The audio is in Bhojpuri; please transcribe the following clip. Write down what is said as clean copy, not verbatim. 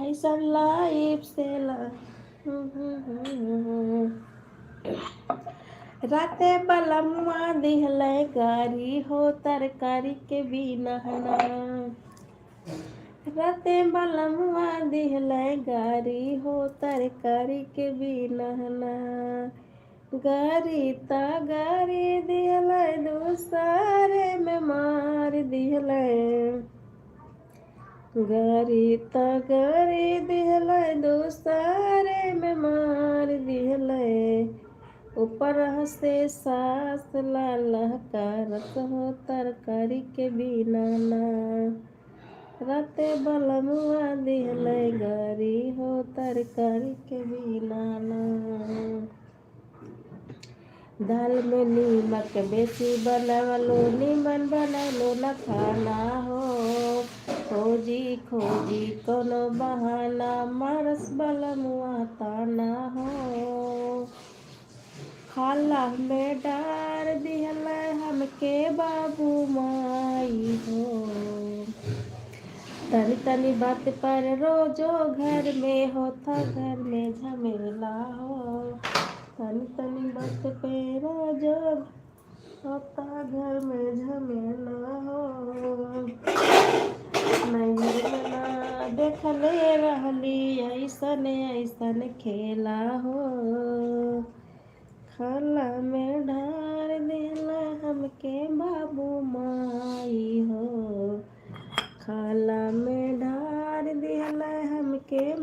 ऐसन लाइफ से राते बलमुआ दिहले गारी हो तरकारी के बिना ना। राते बलमुआ दिहले गारी हो तरकारी के बिना ना। गारी ता गारी दिहले दूसरे में मार दिहले। गारी ता गारी दिहले दूसरे में मार दिहले। ऊपर से सास ललकारत हो तरकारी के बिना ना। राते बलमुआ दिहले गारी हो तरकारी के बिना ना। दाल में नीमक बेसी बनवलो निमन बनवलो न खाना हो। खोजी खोजी कोनो बहाना मारस बलमुआ ताना हो। खाला में डार दिहले हमके बाबू माई हो। तनी तनी बात पर रोजो घर में होता घर में झमेला हो। तनी तनी बात पे रोजो होता घर में झमेला हो। नहीं ना देखले रहली ऐसन ऐसन खेला हो। खाला में ढार दिहले हमके बाबू माई हो। खाला में ढार दिहले हमके